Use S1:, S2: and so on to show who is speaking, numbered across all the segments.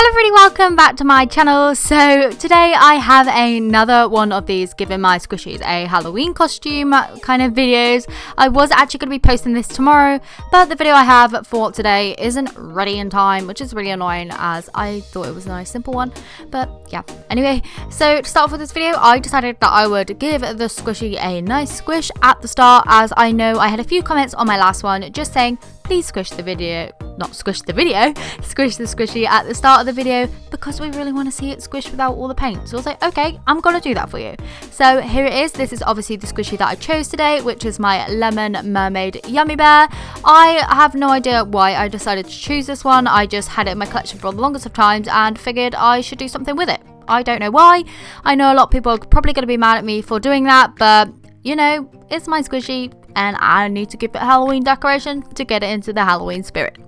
S1: Hello everybody, welcome back to my channel. So today I have another one of these giving my squishies a Halloween costume kind of videos. I was actually going to be posting this tomorrow, but the video I have for today isn't ready in time, which is really annoying as I thought it was a nice simple one. But yeah, anyway, so to start off with this video, I decided that I would give the squishy a nice squish at the start, as I know I had a few comments on my last one just saying please squish the video, not squish the video, squish the squishy at the start of the video because we really want to see it squished without all the paint. So I was like, okay, I'm gonna do that for you. So here it is. This is obviously the squishy that I chose today, which is my lemon mermaid yummiibear. I have no idea why I decided to choose this one. I just had it in my collection for the longest of times and figured I should do something with it. I don't know why. I know a lot of people are probably going to be mad at me for doing that, but you know, it's my squishy and I need to give it a Halloween decoration to get it into the Halloween spirit.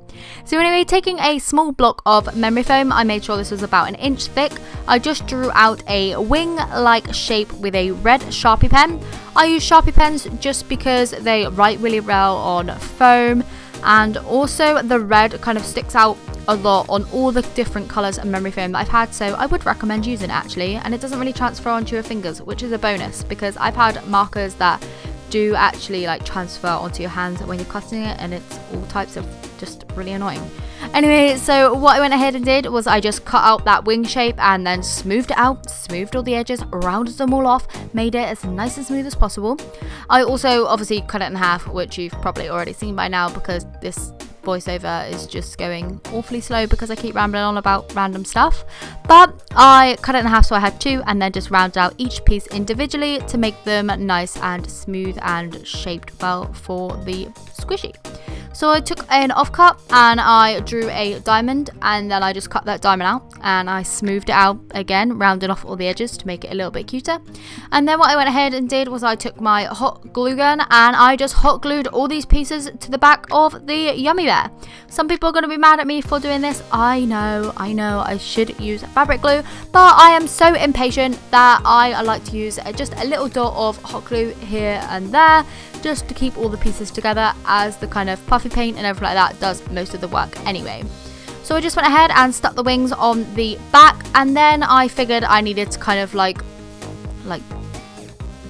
S1: So anyway, taking a small block of memory foam, I made sure this was about 1 inch thick. I just drew out a wing-like shape with a red Sharpie pen. I use Sharpie pens just because they write really well on foam, and also the red kind of sticks out a lot on all the different colours of memory foam that I've had, so I would recommend using it actually, and it doesn't really transfer onto your fingers, which is a bonus because I've had markers that do actually like transfer onto your hands when you're cutting it, and it's all types of just really annoying. Anyway, so what I went ahead and did was I just cut out that wing shape and then smoothed it out, smoothed all the edges, rounded them all off, made it as nice and smooth as possible. I also obviously cut it in half, which you've probably already seen by now because this voiceover is just going awfully slow because I keep rambling on about random stuff. But I cut it in half so I had two, and then just rounded out each piece individually to make them nice and smooth and shaped well for the squishy. So I took an offcut and I drew a diamond, and then I just cut that diamond out and I smoothed it out again, rounding off all the edges to make it a little bit cuter. And then what I went ahead and did was I took my hot glue gun and I just hot glued all these pieces to the back of the yummiibear. Some people are going to be mad at me for doing this. I know I should use fabric glue, but I am so impatient that I like to use just a little dot of hot glue here and there just to keep all the pieces together, as the kind of puffy paint and everything like that does most of the work anyway. So I just went ahead and stuck the wings on the back, and then I figured I needed to kind of like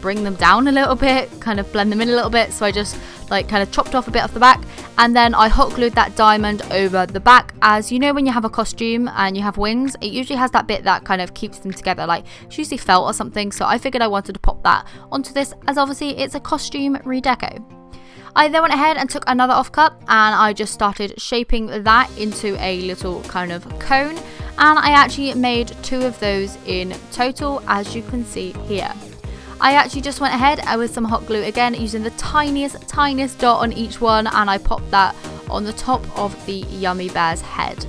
S1: bring them down a little bit, kind of blend them in a little bit. So I just like kind of chopped off a bit off the back, and then I hot glued that diamond over the back. As you know, when you have a costume and you have wings, it usually has that bit that kind of keeps them together, like it's usually felt or something. So I figured I wanted to pop that onto this, as obviously it's a costume redeco. I then went ahead and took another offcut and I just started shaping that into a little kind of cone, and I actually made 2 of those in total, as you can see here. I actually just went ahead with some hot glue again, using the tiniest dot on each one, and I popped that on the top of the yummiibear's head.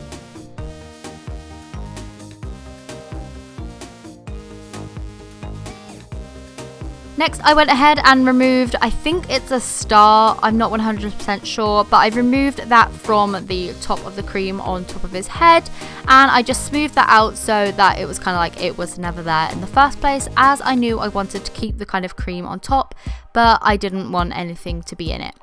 S1: Next, I went ahead and removed, I think it's a star, I'm not 100% sure, but I've removed that from the top of the cream on top of his head, and I just smoothed that out so that it was kind of like it was never there in the first place, as I knew I wanted to keep the kind of cream on top, but I didn't want anything to be in it.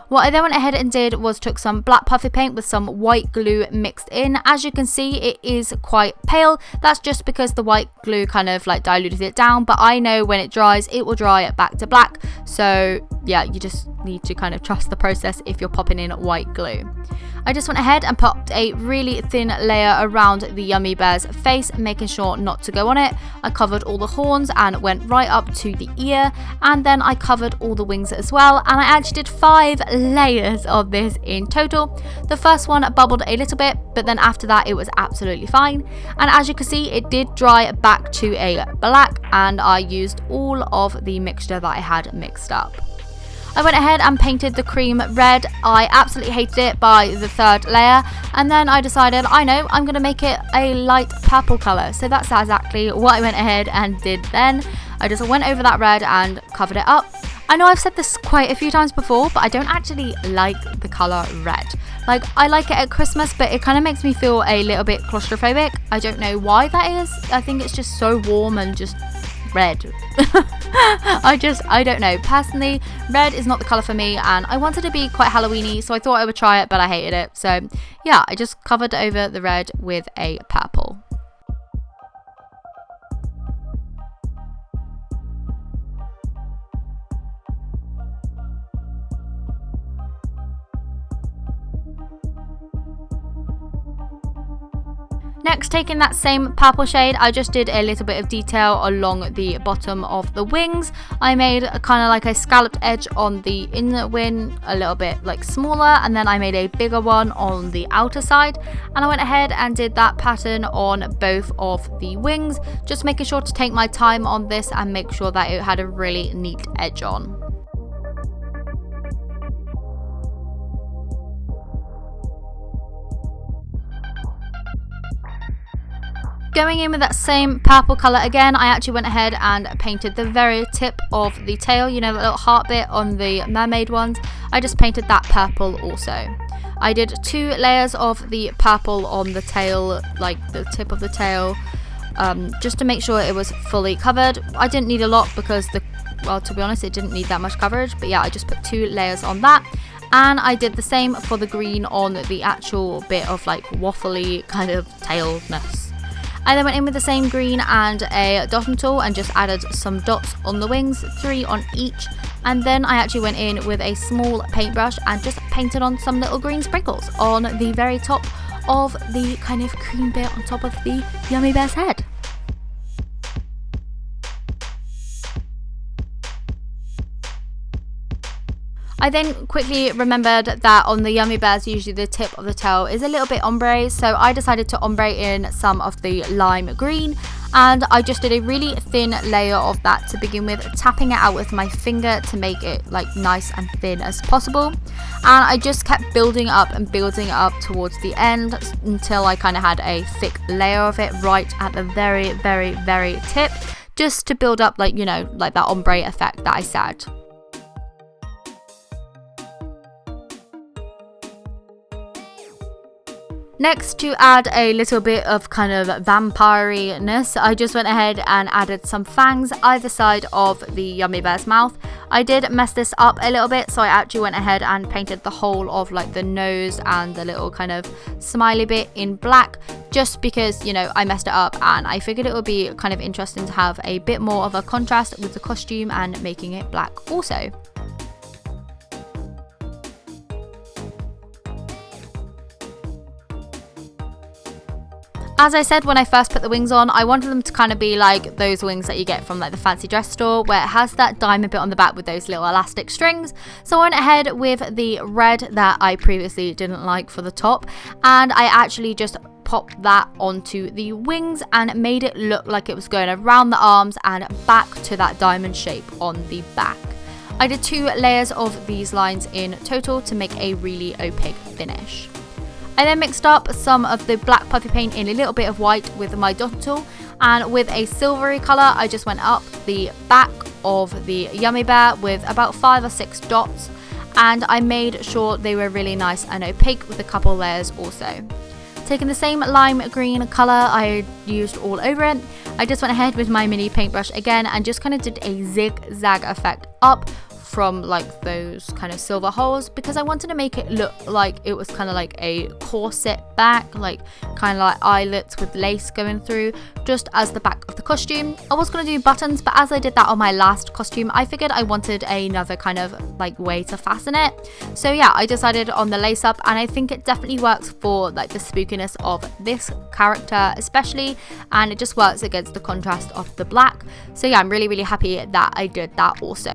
S1: What I then went ahead and did was took some black puffy paint with some white glue mixed in. As you can see, it is quite pale. That's just because the white glue kind of like diluted it down, but I know when it dries, it will dry back to black. So yeah, you just need to kind of trust the process if you're popping in white glue. I just went ahead and popped a really thin layer around the yummiibear's face, making sure not to go on it. I covered all the horns and went right up to the ear, and then I covered all the wings as well, and I actually did 5 layers of this in total. The first one bubbled a little bit, but then after that it was absolutely fine, and as you can see, it did dry back to a black, and I used all of the mixture that I had mixed up. I went ahead and painted the cream red. I absolutely hated it by the 3rd layer, and then I decided, I know, I'm going to make it a light purple colour. So that's exactly what I went ahead and did then. I just went over that red and covered it up. I know I've said this quite a few times before, but I don't actually like the colour red. Like, I like it at Christmas, but it kind of makes me feel a little bit claustrophobic. I don't know why that is. I think it's just so warm and just red. I don't know. Personally, red is not the colour for me, and I wanted to be quite Halloweeny, so I thought I would try it, but I hated it. So yeah, I just covered over the red with a purple. Next, taking that same purple shade, I just did a little bit of detail along the bottom of the wings. I made kind of like a scalloped edge on the inner wing, a little bit like smaller, and then I made a bigger one on the outer side. And I went ahead and did that pattern on both of the wings, just making sure to take my time on this and make sure that it had a really neat edge on. Going in with that same purple colour again, I actually went ahead and painted the very tip of the tail, you know, the little heart bit on the mermaid ones. I just painted that purple also. I did 2 layers of the purple on the tail, like the tip of the tail, just to make sure it was fully covered. I didn't need a lot because well, to be honest, it didn't need that much coverage, but yeah, I just put 2 layers on that. And I did the same for the green on the actual bit of like waffly kind of tailness. I then went in with the same green and a dotting tool and just added some dots on the wings, 3 on each. And then I actually went in with a small paintbrush and just painted on some little green sprinkles on the very top of the kind of cream bit on top of the Yummy Bear's head. I then quickly remembered that on the Yummy Bears, usually the tip of the tail is a little bit ombre, so I decided to ombre in some of the lime green, and I just did a really thin layer of that to begin with, tapping it out with my finger to make it like nice and thin as possible. And I just kept building up and building up towards the end until I kind of had a thick layer of it right at the very, very, very tip, just to build up, like, you know, like that ombre effect that I said. Next, to add a little bit of kind of vampire-ness, I just went ahead and added some fangs either side of the Yummy Bear's mouth. I did mess this up a little bit, so I actually went ahead and painted the whole of like the nose and the little kind of smiley bit in black, just because, you know, I messed it up and I figured it would be kind of interesting to have a bit more of a contrast with the costume and making it black also. As I said when I first put the wings on, I wanted them to kind of be like those wings that you get from like the fancy dress store, where it has that diamond bit on the back with those little elastic strings. So I went ahead with the red that I previously didn't like for the top, and I actually just popped that onto the wings and made it look like it was going around the arms and back to that diamond shape on the back. I did 2 layers of these lines in total to make a really opaque finish. I then mixed up some of the black puffy paint in a little bit of white with my dot tool, and with a silvery colour I just went up the back of the Yummy Bear with about 5 or 6 dots, and I made sure they were really nice and opaque with a couple layers also. Taking the same lime green colour I used all over it, I just went ahead with my mini paintbrush again and just kind of did a zigzag effect up from like those kind of silver holes, because I wanted to make it look like it was kind of like a corset back, like kind of like eyelets with lace going through, just as the back of the costume. I was going to do buttons, but as I did that on my last costume, I figured I wanted another kind of like way to fasten it. So yeah, I decided on the lace up, and I think it definitely works for like the spookiness of this character especially, and it just works against the contrast of the black. So yeah, I'm really happy that I did that also.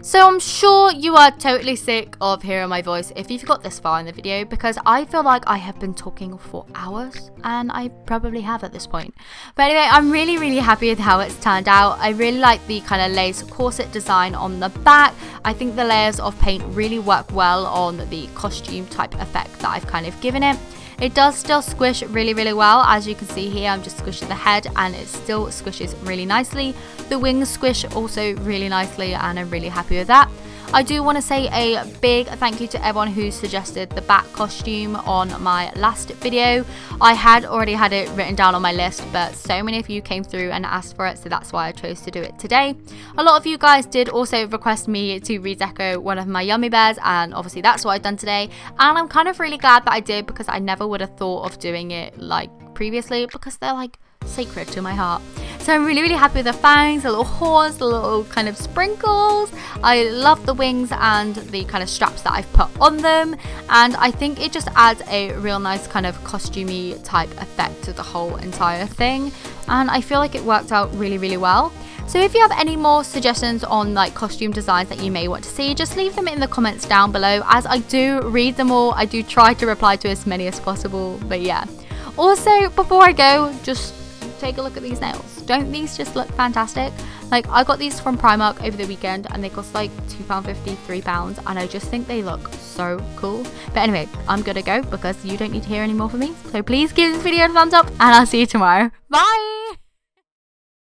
S1: So I'm sure you are totally sick of hearing my voice if you've got this far in the video, because I feel like I have been talking for hours, and I probably have at this point. But anyway, I'm really happy with how it's turned out. I really like the kind of lace corset design on the back. I think the layers of paint really work well on the costume type effect that I've kind of given it. It does still squish really well. As you can see here, I'm just squishing the head and it still squishes really nicely. The wings squish also really nicely, and I'm really happy with that. I do want to say a big thank you to everyone who suggested the bat costume on my last video. I had already had it written down on my list, but so many of you came through and asked for it, so that's why I chose to do it today. A lot of you guys did also request me to redeco one of my yummiibears, and obviously that's what I've done today, and I'm kind of really glad that I did, because I never would have thought of doing it like previously, because they're like sacred to my heart. So I'm really happy with the fangs, the little horns, the little kind of sprinkles. I love the wings and the kind of straps that I've put on them, and I think it just adds a real nice kind of costumey type effect to the whole entire thing, and I feel like it worked out really well. So if you have any more suggestions on like costume designs that you may want to see, just leave them in the comments down below, as I do read them all. I do try to reply to as many as possible, but yeah. Also, before I go, just take a look at these nails. Don't these just look fantastic? Like, I got these from Primark over the weekend and they cost like £2.50, £3, and I just think they look so cool. But anyway, I'm gonna go because you don't need to hear any more from me. So please give this video a thumbs up and I'll see you tomorrow. Bye!